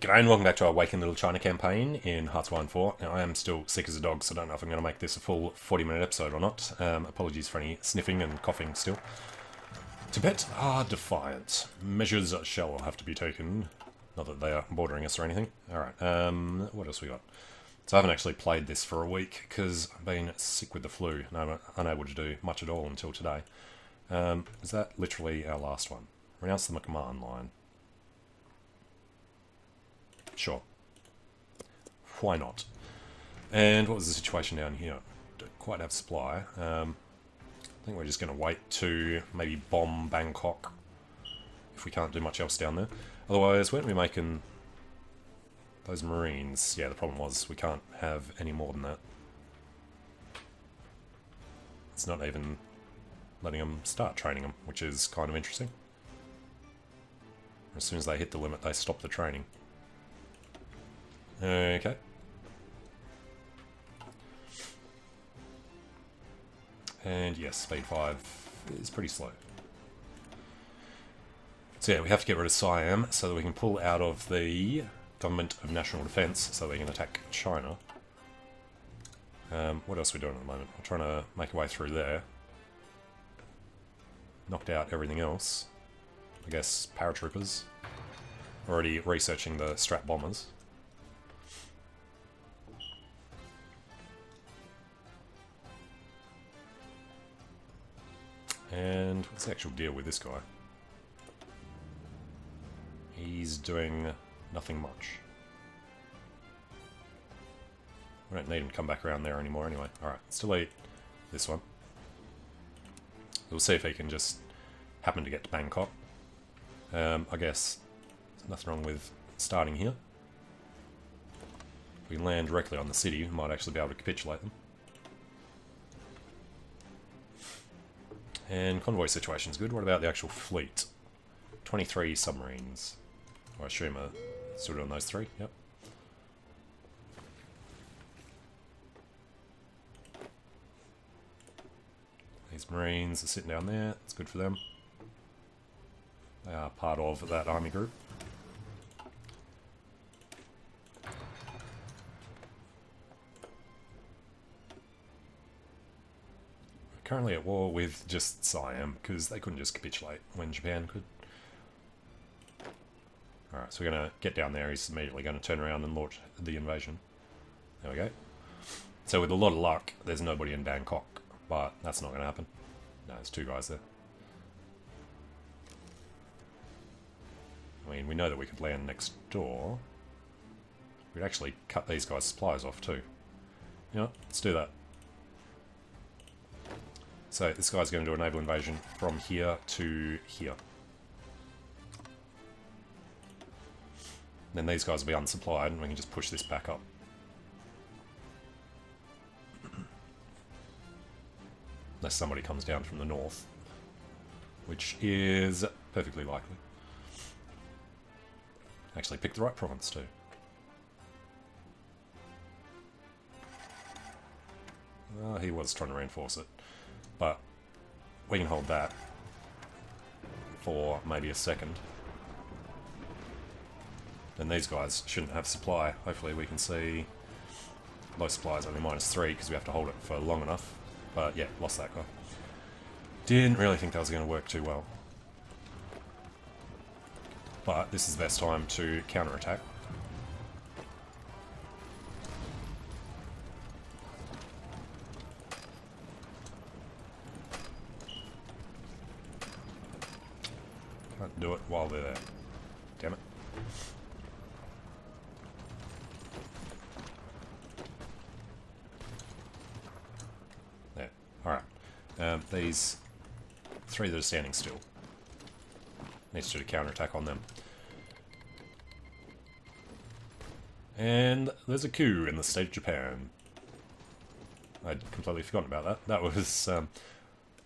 G'day and welcome back to our Waking Little China campaign in HoI 4. Now, I am still sick as a dog, so I don't know if I'm going to make this a full 40-minute episode or not. Apologies for any sniffing and coughing still. Tibet are defiant. Measures shall have to be taken. Not that they are bordering us or anything. Alright, what else we got? So I haven't actually played this for a week because I've been sick with the flu and I'm unable to do much at all until today. Is that literally our last one? Renounce the command line. Sure. Why not? And what was the situation down here? Don't quite have supply. I think we're just going to wait to maybe bomb Bangkok if we can't do much else down there. Otherwise, weren't we making those Marines? Yeah, the problem was we can't have any more than that. It's not even letting them start training them, which is kind of interesting. As soon as they hit the limit, they stop the training. Okay. And yes, speed 5 is pretty slow. So yeah, we have to get rid of Siam so that we can pull out of the Government of National Defense so we can attack China. What else are we doing at the moment? We're trying to make our way through there. Knocked out everything else. I guess paratroopers. Already researching the Strat bombers. And what's the actual deal with this guy? He's doing nothing much. We don't need him to come back around there anymore anyway. Alright, let's delete this one. We'll see if he can just happen to get to Bangkok. I guess there's nothing wrong with starting here. If we land directly on the city, we might actually be able to capitulate them. And convoy situation's good. What about the actual fleet? 23 submarines. I assume still doing those 3, yep. These Marines are sitting down there, it's good for them. They are part of that army group. Currently at war with just Siam, because they couldn't just capitulate when Japan could. Alright, so we're going to get down there, he's immediately going to turn around and launch the invasion. There we go. So with a lot of luck, there's nobody in Bangkok, but that's not going to happen. No, there's 2 guys there. I mean, we know that we could land next door. We'd actually cut these guys' supplies off too. You know, let's do that. So this guy's going to do a naval invasion from here to here. Then these guys will be unsupplied and we can just push this back up. Unless somebody comes down from the north. Which is perfectly likely. Actually picked the right province too. Well, he was trying to reinforce it. But we can hold that for maybe a second. Then these guys shouldn't have supply. Hopefully we can see low supply is only -3 because we have to hold it for long enough. But yeah, lost that guy. Didn't really think that was going to work too well. But this is the best time to counterattack. Can't do it while they're there. Damn it. There. Alright. These 3 that are standing still. Needs to do a counterattack on them. And there's a coup in the state of Japan. I'd completely forgotten about that. That was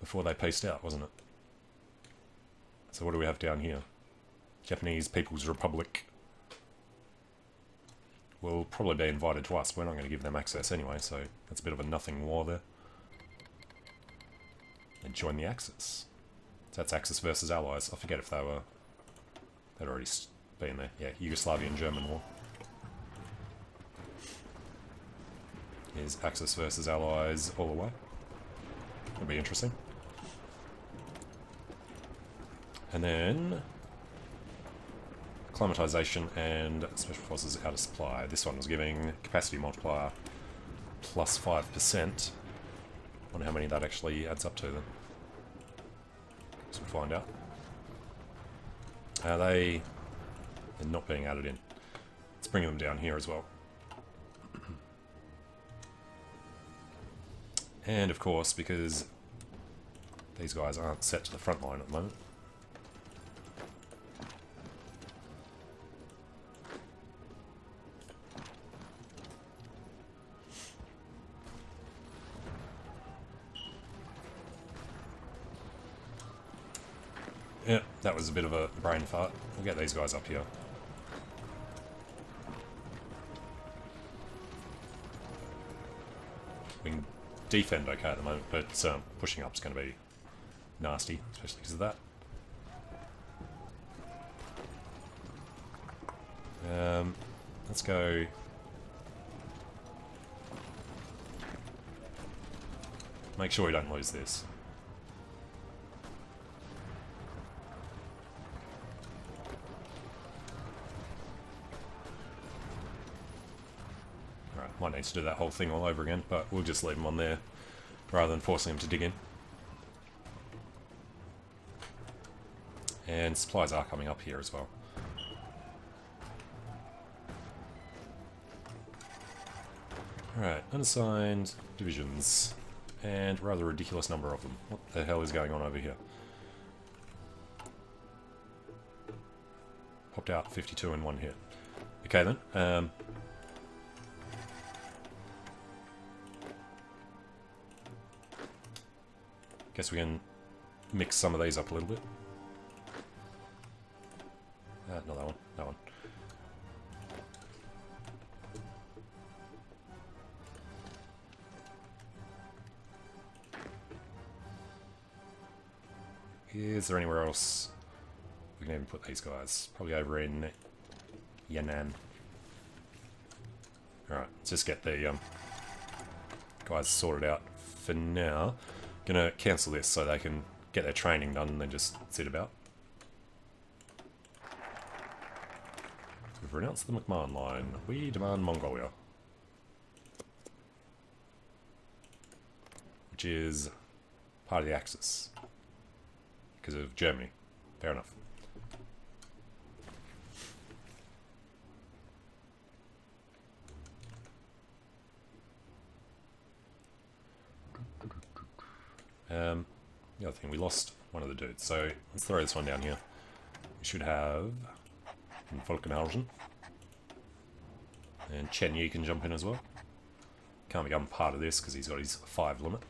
before they peaced out, wasn't it? So what do we have down here? Japanese People's Republic will probably be invited to us. We're not going to give them access anyway, so that's a bit of a nothing war there. And join the Axis. So that's Axis versus Allies. I forget if they'd already been there? Yeah, Yugoslavian-German War. Here's Axis versus Allies all the way. It'll be interesting. And then acclimatization and special forces out of supply. This one was giving capacity multiplier plus 5%. Wonder how many that actually adds up to then. So we'll find out. They're not being added in. Let's bring them down here as well. And of course, because these guys aren't set to the front line at the moment, yeah, that was a bit of a brain fart. We'll get these guys up here. We can defend okay at the moment, but pushing up is going to be nasty, especially because of that. Let's go. Make sure we don't lose this. Alright, might need to do that whole thing all over again, but we'll just leave them on there rather than forcing them to dig in. And supplies are coming up here as well. Alright, unassigned divisions. And rather ridiculous number of them. What the hell is going on over here? Popped out 52 in one hit. Okay then. Guess we can mix some of these up a little bit. Not that one. That one. Is there anywhere else we can even put these guys? Probably over in Yan'an. Alright, let's just get the guys sorted out for now. Gonna cancel this so they can get their training done and then just sit about. We've renounced the McMahon line. We demand Mongolia. Which is part of the Axis. Because of Germany. Fair enough. The other thing, we lost one of the dudes, so let's throw this one down here. We should have Falkenhausen. And Chen Yi can jump in as well. Can't become part of this because he's got his 5 limit.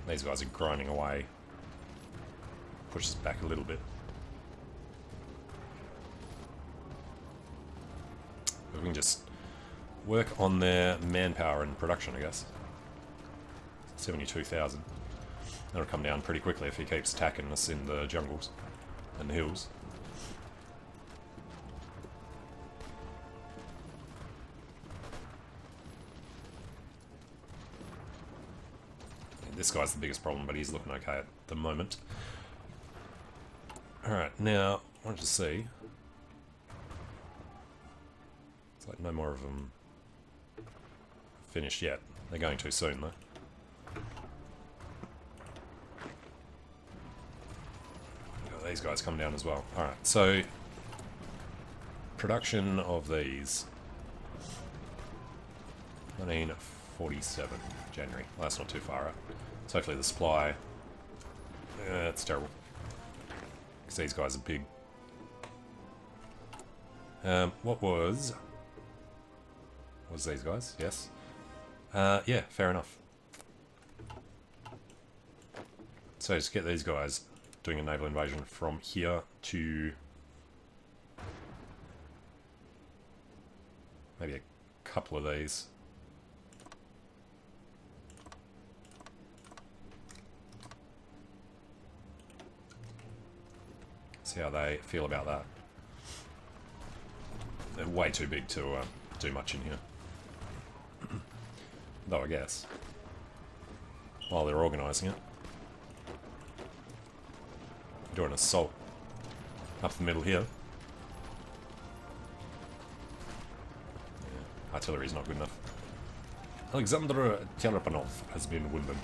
These guys are grinding away. Pushes back a little bit. But we can just work on their manpower and production, I guess. 72,000. That'll come down pretty quickly if he keeps attacking us in the jungles and the hills. This guy's the biggest problem, but he's looking okay at the moment. Alright, now, I want to see. It's like no more of them finished yet. They're going too soon, though. Got these guys come down as well. Alright, so production of these. 1947, January. Well, that's not too far out. So hopefully the supply... it's terrible. Because these guys are big. What was... Was these guys? Yes. Yeah, fair enough. So just get these guys doing a naval invasion from here to... maybe a couple of these. See how they feel about that. They're way too big to do much in here. Though, I guess. While they're organising it. Do an assault up the middle here. Yeah, artillery's not good enough. Alexander Terapanov has been wounded.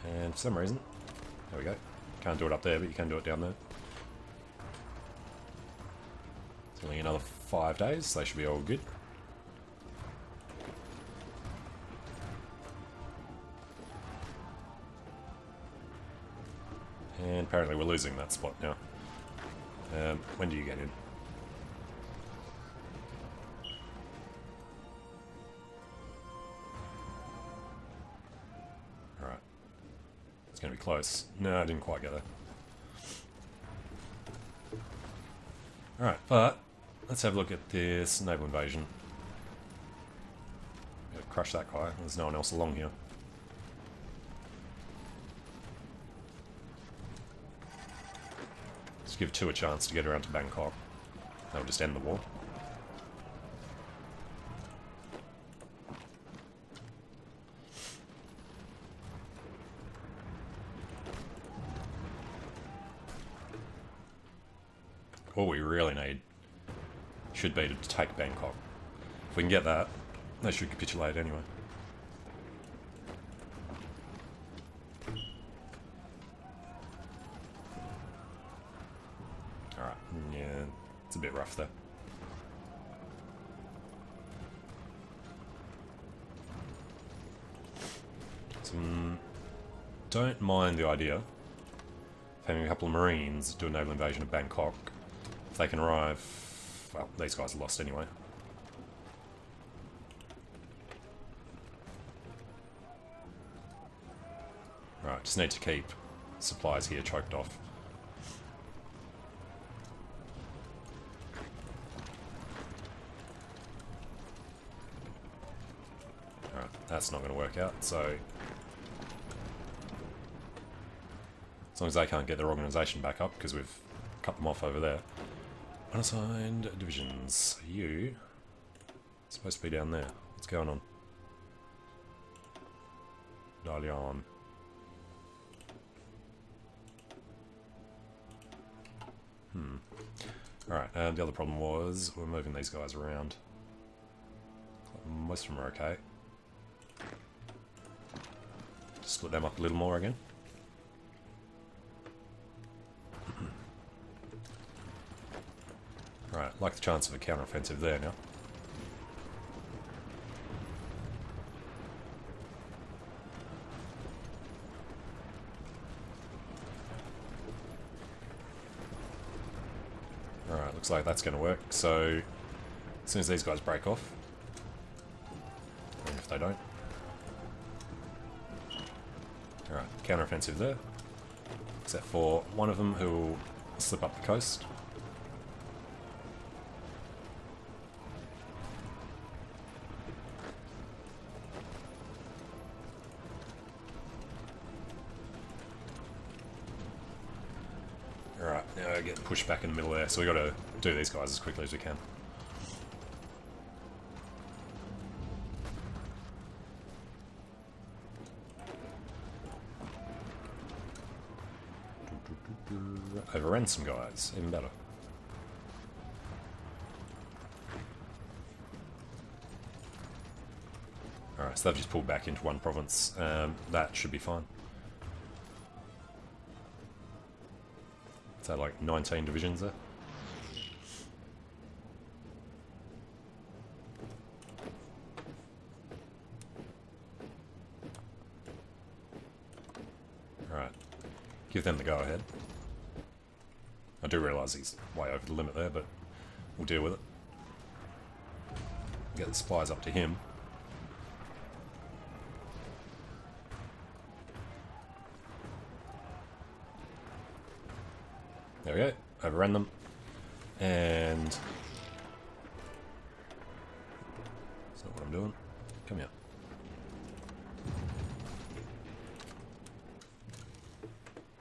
And for some reason, there we go. Can't do it up there, but you can do it down there. It's only another 5 days, so they should be all good. And apparently we're losing that spot now. When do you get in? Alright. It's going to be close. No, I didn't quite get there. Alright, but let's have a look at this naval invasion. Gotta crush that guy. There's no one else along here. Just give 2 a chance to get around to Bangkok. That'll just end the war. What we really need should be to take Bangkok. If we can get that, they should capitulate anyway. Alright, yeah, it's a bit rough there. So, don't mind the idea of having a couple of Marines do a naval invasion of Bangkok. If they can arrive... well, these guys are lost anyway. Right, just need to keep supplies here choked off. Alright, that's not going to work out, so... as long as they can't get their organisation back up, because we've cut them off over there. Unassigned divisions. You supposed to be down there. What's going on? Dalian. Alright, the other problem was we're moving these guys around. Most of them are okay. Just split them up a little more again. Right, like the chance of a counter-offensive there now. Alright, looks like that's going to work. So, as soon as these guys break off, and if they don't. Alright, counter-offensive there. Except for one of them who will slip up the coast. Alright, now I get pushed back in the middle there, so we got to do these guys as quickly as we can. Overrun some guys, even better. Alright, so they've just pulled back into one province. That should be fine. So like 19 divisions there. Alright, give them the go ahead. I do realise he's way over the limit there, but we'll deal with it. Get the supplies up to him. There we go, overran them. And I'm doing. Come here.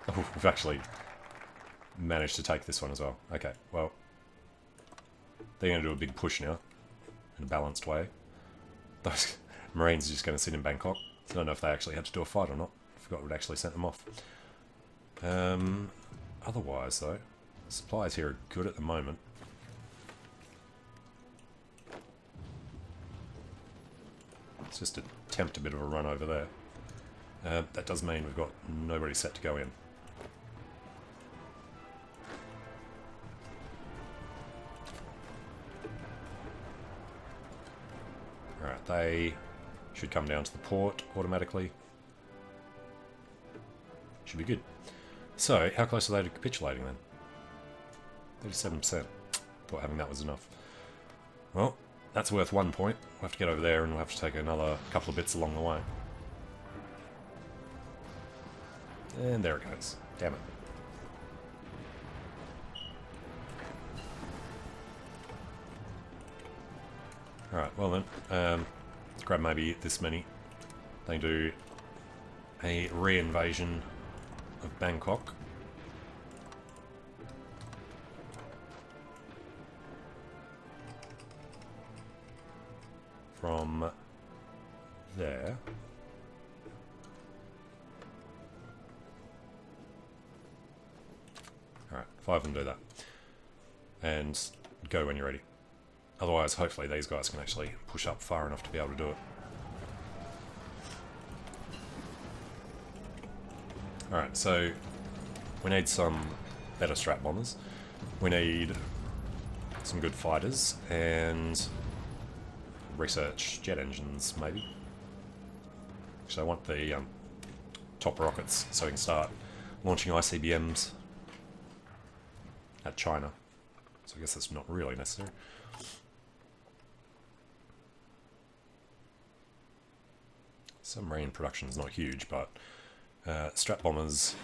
Oh, we've actually managed to take this one as well. Okay, well, they're going to do a big push now in a balanced way. Those Marines are just going to sit in Bangkok. So I don't know if they actually had to do a fight or not. I forgot we'd actually sent them off. Otherwise, though, supplies here are good at the moment. Let's just attempt a bit of a run over there. That does mean we've got nobody set to go in. Alright, they should come down to the port automatically. Should be good. So, how close are they to capitulating then? 37%. Thought having that was enough. Well, that's worth 1 point. We'll have to get over there and we'll have to take another couple of bits along the way. And there it goes. Damn it. Alright, well then, let's grab maybe this many. They do a re-invasion of Bangkok. From there. Alright, 5 of them do that. And go when you're ready. Otherwise, hopefully these guys can actually push up far enough to be able to do it. Alright, so we need some better strat bombers. We need some good fighters and research jet engines, maybe. Actually, I want the top rockets so we can start launching ICBMs at China. So I guess that's not really necessary. Submarine production is not huge, but strat bombers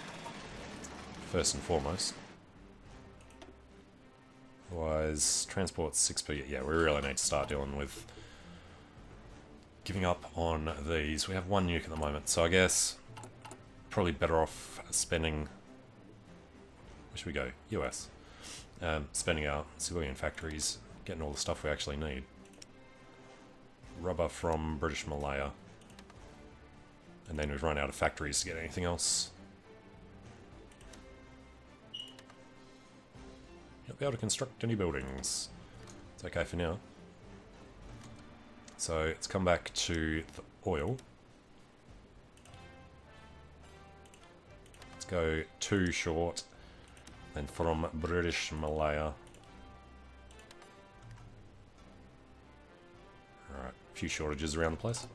first and foremost. Otherwise, transport's 6p. Yeah, we really need to start dealing with giving up on these. We have 1 nuke at the moment, so I guess probably better off spending. Where should we go? US. Spending our civilian factories, getting all the stuff we actually need. Rubber from British Malaya. And then we've run out of factories to get anything else. Not be able to construct any buildings. It's okay for now. So let's come back to the oil. Let's go 2 short. Then from British Malaya. Alright, a few shortages around the place.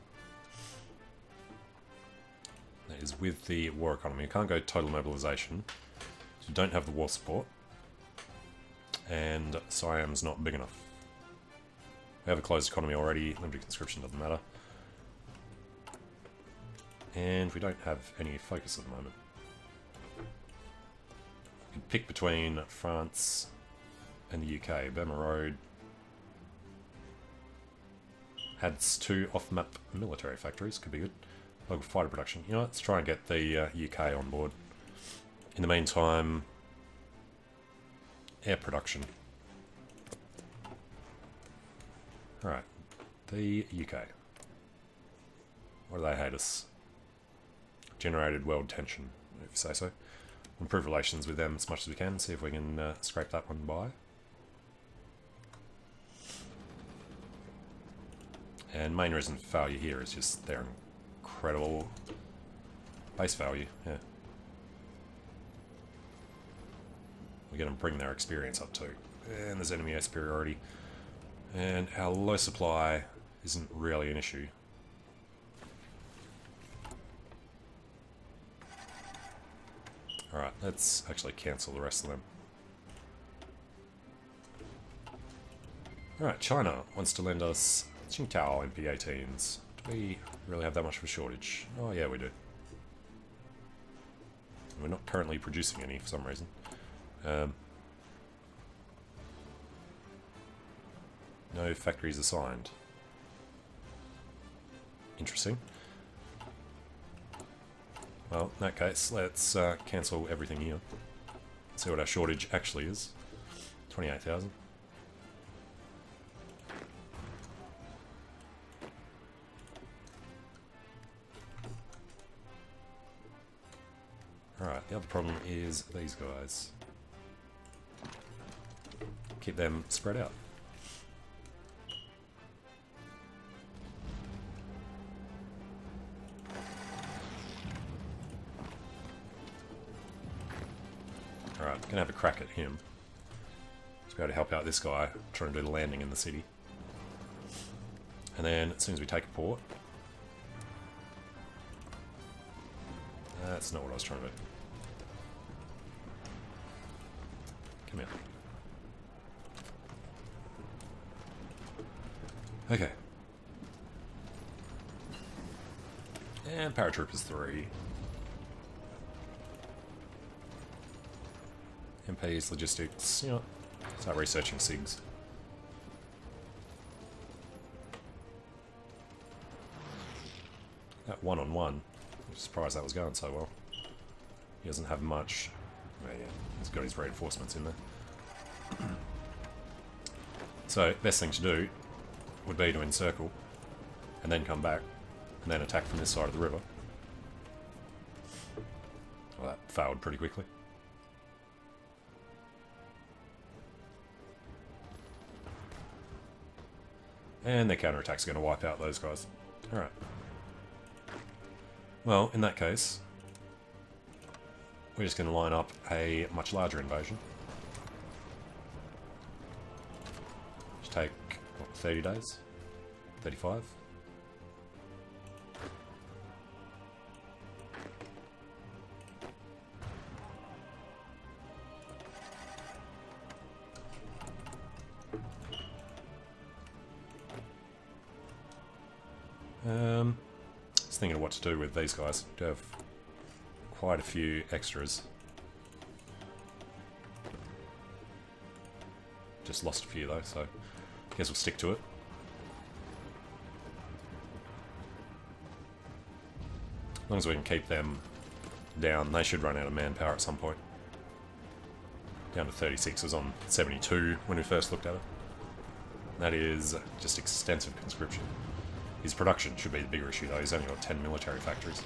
That is with the war economy. You can't go total mobilization. So you don't have the war support. And Siam's not big enough. We have a closed economy already. Limited conscription doesn't matter. And we don't have any focus at the moment. You can pick between France and the UK. Burma Road has 2 off-map military factories. Could be good. Local fighter production. You know, let's try and get the UK on board. In the meantime, air production. Alright, the UK. Why do they hate us? Generated world tension, if you say so. We'll improve relations with them as much as we can, see if we can scrape that one by. And main reason for failure here is just their incredible base value, yeah. We're going to bring their experience up too. And there's enemy air superiority. And our low supply isn't really an issue. Alright, let's actually cancel the rest of them. Alright, China wants to lend us Qingdao MP18s. Do we really have that much of a shortage? Oh yeah, we do. We're not currently producing any for some reason. No factories assigned. Interesting. Well, in that case, let's cancel everything here. See what our shortage actually is. 28,000. Alright, the other problem is these guys. Keep them spread out. Alright, gonna have a crack at him. To be able to help out this guy trying to do the landing in the city. And then as soon as we take a port. That's not what I was trying to do. Come here. Okay. And paratroopers 3. MPs, logistics, you know, start researching SIGs. That one-on-one, I'm surprised that was going so well. He doesn't have much. Oh yeah, he's got his reinforcements in there. So, best thing to do would be to encircle, and then come back, and then attack from this side of the river. Well, that failed pretty quickly. And their counterattack's going to wipe out those guys. Alright. Well, in that case, we're just going to line up a much larger invasion. Just take, what, 30 days? 35? Just thinking of what to do with these guys. Do have quite a few extras. Just lost a few though, so I guess we'll stick to it. As long as we can keep them down, they should run out of manpower at some point. Down to 36, it was on 72 when we first looked at it. That is just extensive conscription. His production should be the bigger issue though, he's only got 10 military factories.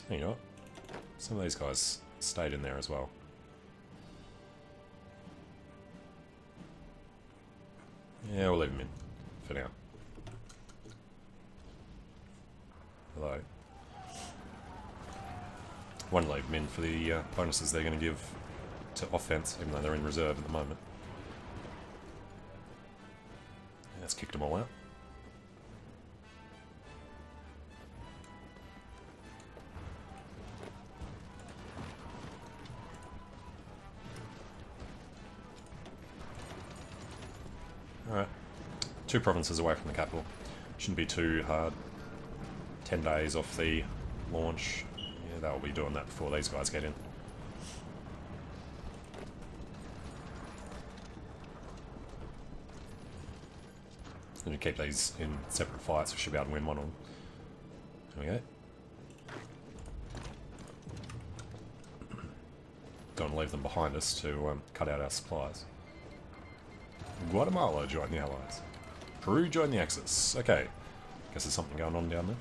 You know what? Some of these guys stayed in there as well. Yeah, we'll leave him in for now. Although, won't leave him in for the bonuses they're going to give to offense, even though they're in reserve at the moment. Yeah, let's kick them all out. Alright, 2 provinces away from the capital. Shouldn't be too hard. 10 days off the launch. Yeah, they'll be doing that before these guys get in. Then we keep these in separate fights, we should be able to win one of them. There we go. Don't want to leave them behind us to cut out our supplies. Guatemala joined the Allies. Peru joined the Axis. Okay. Guess there's something going on down there.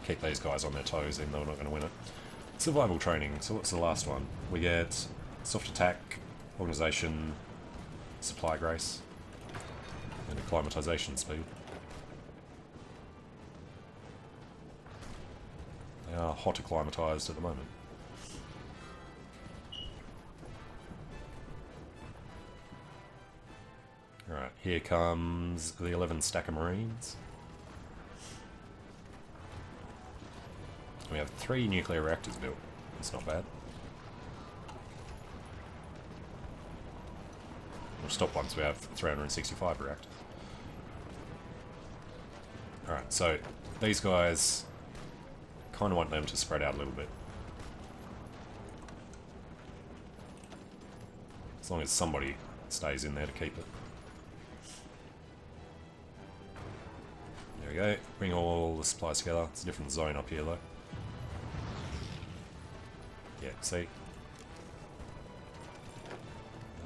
Keep these guys on their toes even though we're not going to win it. Survival training. So what's the last one? We get soft attack, organisation, supply grace, and acclimatization speed. They are hot acclimatized at the moment. Alright, here comes the 11 stack of Marines. We have 3 nuclear reactors built. That's not bad. We'll stop once we have 365 react. Alright, so these guys, kind of want them to spread out a little bit. As long as somebody stays in there to keep it. There we go. Bring all the supplies together. It's a different zone up here though. Yeah, see?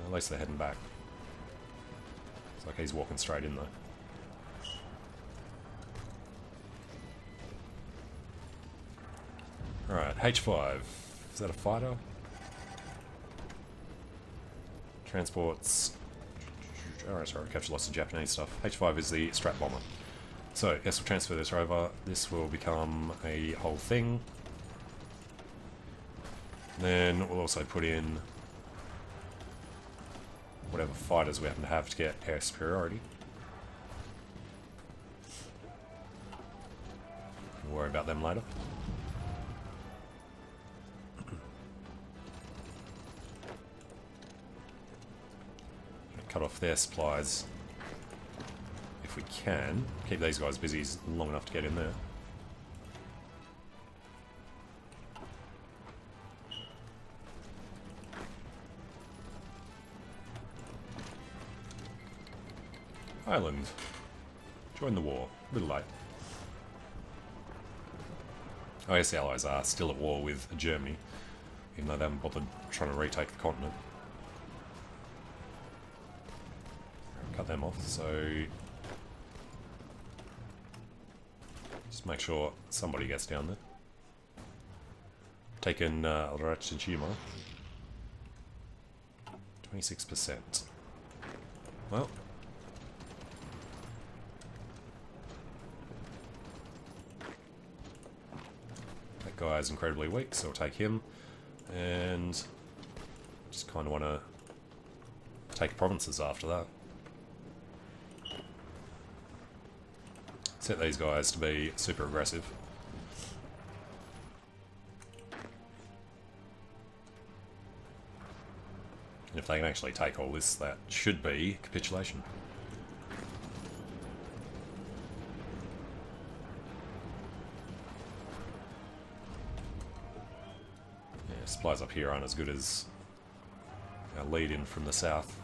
At least they're heading back. It's like he's walking straight in though. Alright, H5. Is that a fighter? Transports. Alright, sorry, I captured lots of Japanese stuff. H5 is the strat bomber. So, yes, we'll transfer this over. This will become a whole thing. Then we'll also put in whatever fighters we happen to have to get air superiority. We'll worry about them later. Cut off their supplies if we can. Keep these guys busy long enough to get in there. Ireland. Join the war. A little late. I guess the Allies are still at war with Germany, even though they haven't bothered trying to retake the continent. Cut them off, so just make sure somebody gets down there. Taken Rachijima. 26%. Well, that guy is incredibly weak, so we'll take him. And just kind of want to take provinces after that. Set these guys to be super aggressive. And if they can actually take all this, that should be capitulation. Yeah, supplies up here aren't as good as our lead in from the south.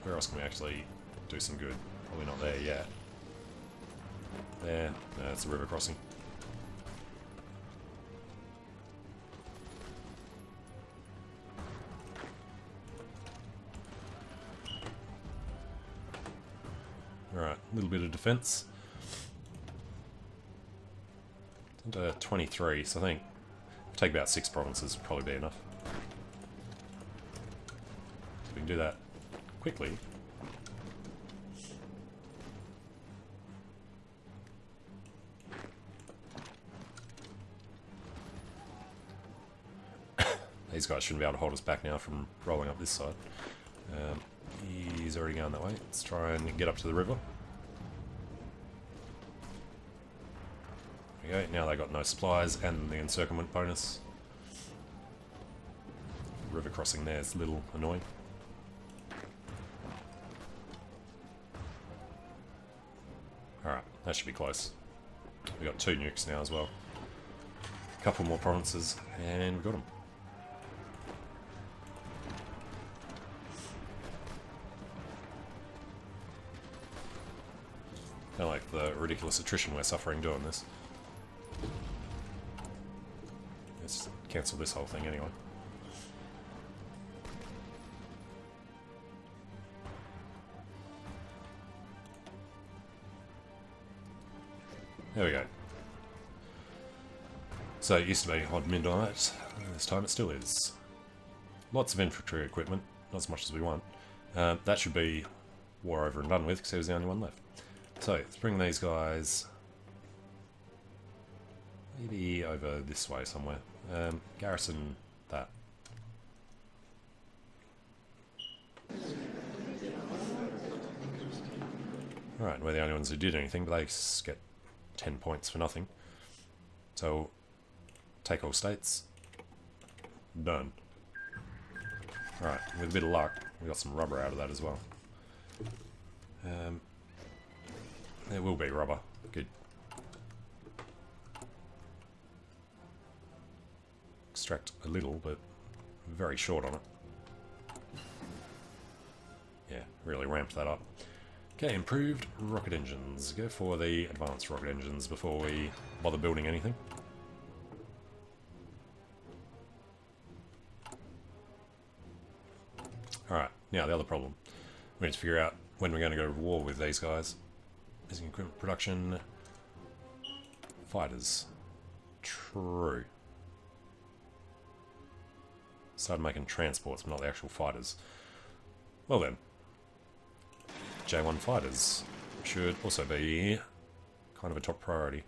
Where else can we actually do some good? Probably not there yet. There. No, it's a river crossing. Alright, a little bit of defense. Into 23, so I think take about 6 provinces would probably be enough. So we can do that quickly. These guys shouldn't be able to hold us back now from rolling up this side. He's already going that way. Let's try and get up to the river. There we go. Now they got no supplies and the encirclement bonus. River crossing there is a little annoying. Alright, that should be close. We got 2 nukes now as well. A couple more provinces, and we got them. Kind of like the ridiculous attrition we're suffering doing this. Let's cancel this whole thing anyway. There we go. So it used to be odd midnight, this time it still is. Lots of infantry equipment, not as much as we want. That should be war over and done with, because there was the only one left. So, let's bring these guys maybe over this way somewhere. Garrison that. Alright, we're the only ones who did anything, but they get 10 points for nothing. So, take all states. Done. Alright, with a bit of luck, we got some rubber out of that as well. There will be rubber. Good. Extract a little, but very short on it. Yeah, really ramped that up. Okay, improved rocket engines. Go for the advanced rocket engines before we bother building anything. Alright, now the other problem. We need to figure out when we're going to go to war with these guys. Missing equipment production. Fighters. True. Started making transports, but not the actual fighters. Well then. J1 fighters should also be kind of a top priority.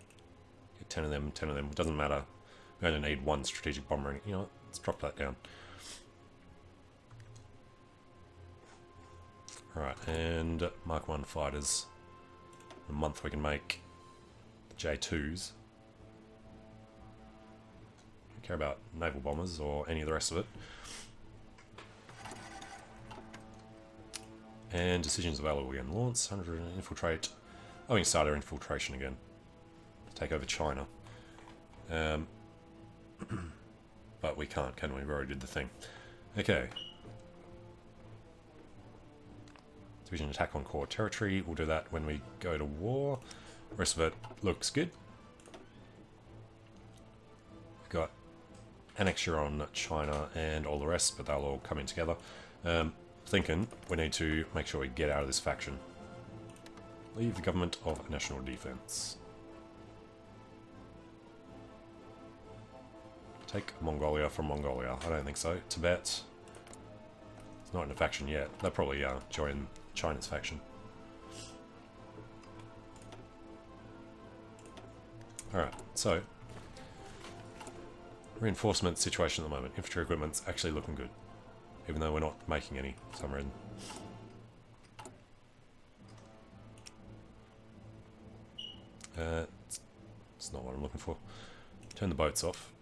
Get 10 of them, 10 of them. It doesn't matter. We only need one strategic bomber. You know what? Let's drop that down. Alright, and Mark 1 fighters. In a month we can make the J2s. Don't care about naval bombers or any of the rest of it. And decisions available again. Launch, 100, infiltrate. Oh, we can start our infiltration again. Take over China. But we can't, can we? We already did the thing. Okay. Division attack on core territory. We'll do that when we go to war. The rest of it looks good. We've got annexure on China and all the rest, but they'll all come in together. Thinking we need to make sure we get out of this faction. Leave the government of national defense. Take Mongolia from Mongolia. I don't think so. Tibet. It's not in a faction yet. They'll probably join China's faction. Alright, so reinforcement situation at the moment. Infantry equipment's actually looking good. Even though we're not making any for some reason. It's not what I'm looking for. Turn the boats off.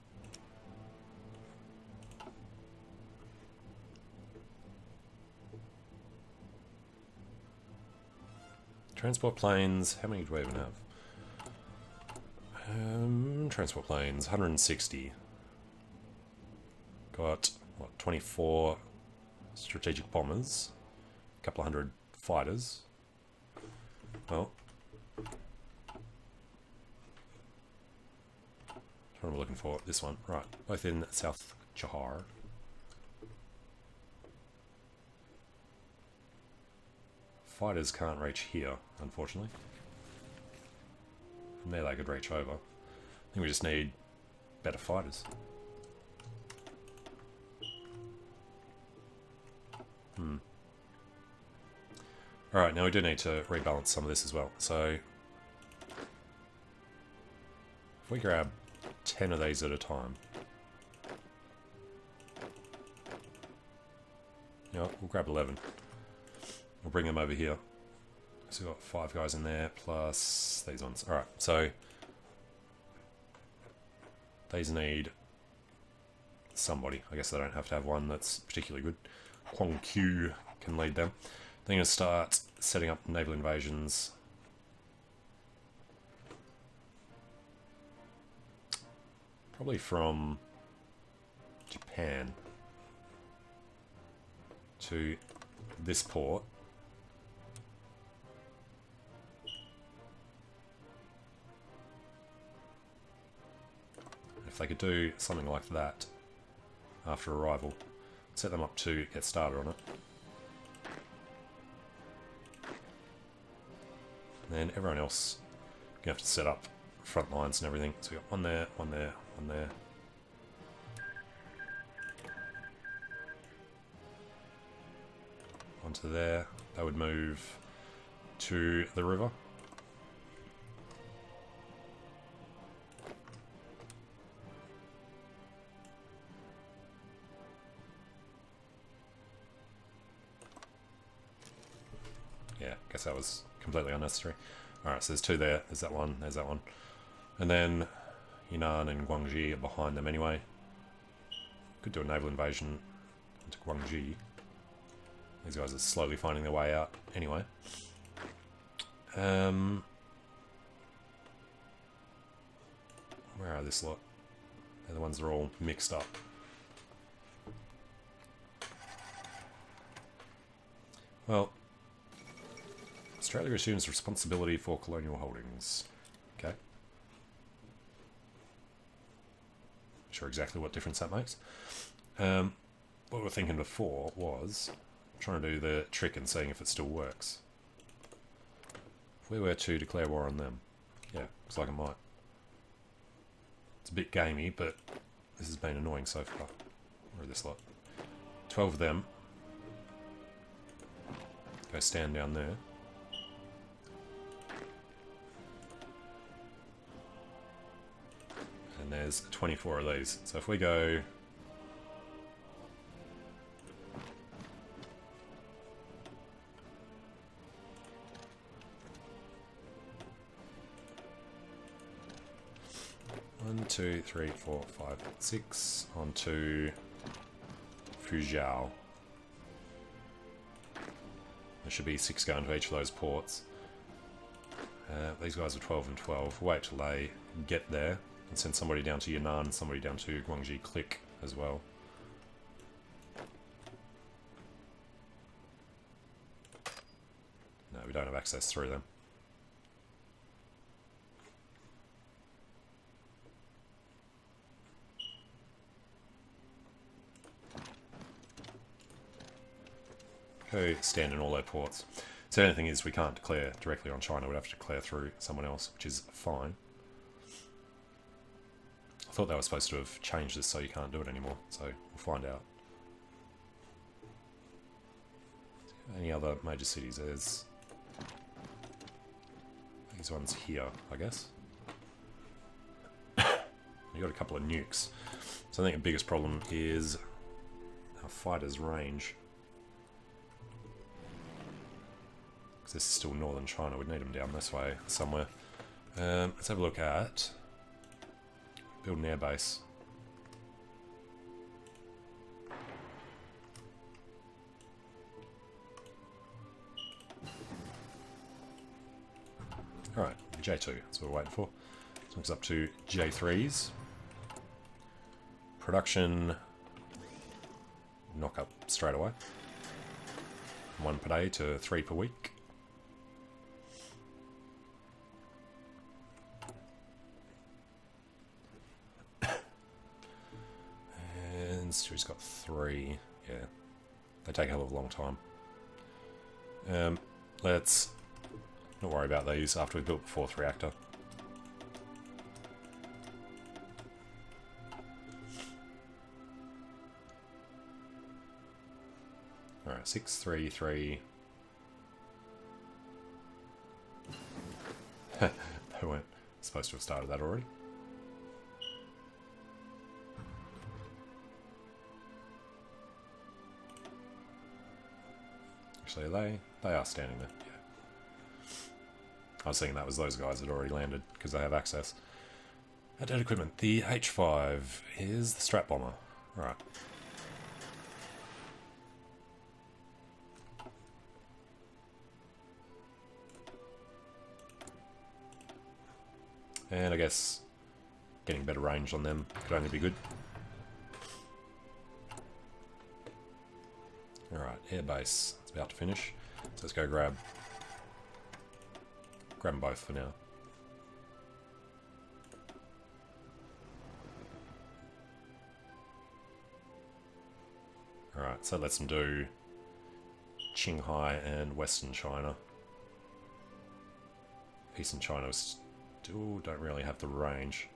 Transport planes, how many do we even have? Transport planes, 160. Got, what, 24 strategic bombers, a couple of hundred fighters. Well, what am I looking for? This one, right, both in South Johar. Fighters can't reach here, unfortunately. From there they could reach over. I think we just need better fighters. Alright, now we do need to rebalance some of this as well. So, if we grab 10 of these at a time. You know what, we'll grab 11. We'll bring them over here. So we've got 5 guys in there, plus these ones. Alright, so these need somebody. I guess they don't have to have one that's particularly good. Huang Q can lead them. They're going to start setting up naval invasions. Probably from Japan to this port. If they could do something like that after arrival, set them up to get started on it. And then everyone else going to have to set up front lines and everything. So we got one there, one there, one there. Onto there. They would move to the river. Yeah, guess that was completely unnecessary. Alright, so there's two there. There's that one. There's that one. And then Yunnan and Guangxi are behind them anyway. Could do a naval invasion into Guangxi. These guys are slowly finding their way out anyway. Where are this lot? They're the ones that are all mixed up. Well, Australia assumes responsibility for colonial holdings. Okay. Not sure exactly what difference that makes. What we were thinking before was trying to do the trick and seeing if it still works. If we were to declare war on them, yeah, looks like it might. It's a bit gamey, but this has been annoying so far. Where are this lot? 12 of them. Go stand down there. And there's 24 of these. So if we go... One, two, three, four, five, six, onto Fuzhou. There should be 6 going to each of those ports. These guys are 12 and 12. Wait till they get there and send somebody down to Yunnan, somebody down to Guangxi Click as well. No, we don't have access through them. Stand in all their ports. So the only thing is we can't declare directly on China, we'd have to declare through someone else, which is fine. I thought they were supposed to have changed this so you can't do it anymore, so we'll find out. Any other major cities? There's these ones here, I guess. You got a couple of nukes. So I think the biggest problem is our fighters' range. This is still northern China, we'd need them down this way somewhere. Let's have a look at build an airbase. Alright, J2, that's what we're waiting for. So it's up to J3s. Production, knock up straight away. 1 per day to 3 per week. He's got 3. Yeah, they take a hell of a long time. Let's not worry about these after we built the 4th reactor. Alright, 6, 3, 3. They weren't supposed to have started that already. Actually, they are standing there. Yeah. I was thinking that was those guys that already landed because they have access. Outdated equipment. The H5 is the strap bomber. Right. And I guess getting better range on them could only be good. Alright, airbase. It's about to finish. So let's go grab them both for now. Alright, so let's them do Qinghai and Western China. Eastern China still don't really have the range.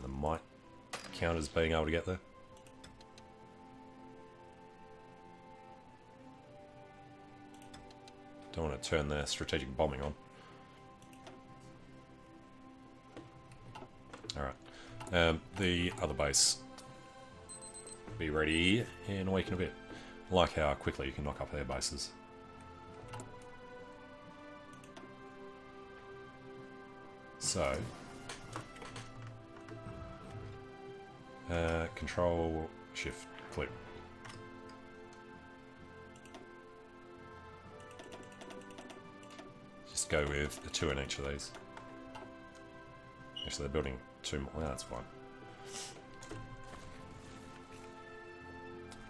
They might count as being able to get there. Don't want to turn their strategic bombing on. Alright. The other base be ready in a week and a bit. I like how quickly you can knock up their bases. So, Control Shift click. Just go with the 2 in each of these. Actually, they're building 2 more. Yeah, that's fine.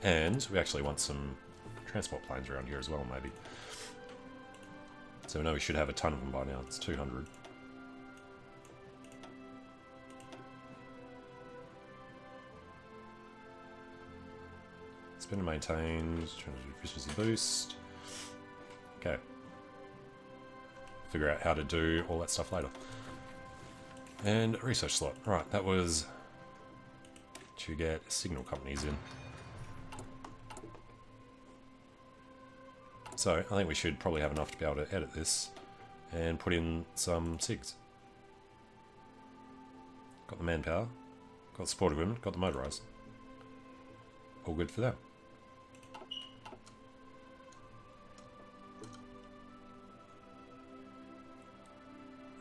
And we actually want some transport planes around here as well, maybe. So we know we should have a ton of them by now. It's 200. Spin and maintain, efficiency boost. Okay. Figure out how to do all that stuff later. And research slot. Right, that was to get signal companies in. So, I think we should probably have enough to be able to edit this and put in some SIGs. Got the manpower, got the support equipment, got the motorised. All good for that.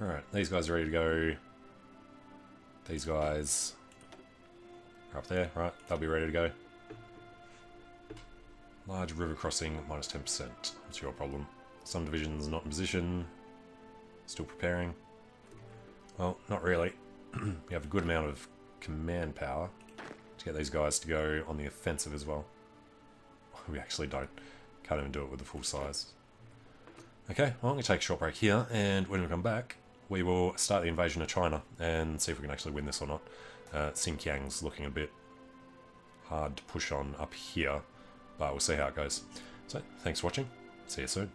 Alright, these guys are ready to go. These guys are up there, right? They'll be ready to go. Large river crossing, minus 10%. What's your problem? Some divisions not in position. Still preparing. Well, not really. We have a good amount of command power to get these guys to go on the offensive as well. We actually don't. Can't even do it with the full size. Okay, well, I'm going to take a short break here, and when we come back, we will start the invasion of China and see if we can actually win this or not. Xinjiang's looking a bit hard to push on up here, but we'll see how it goes. So, thanks for watching. See you soon.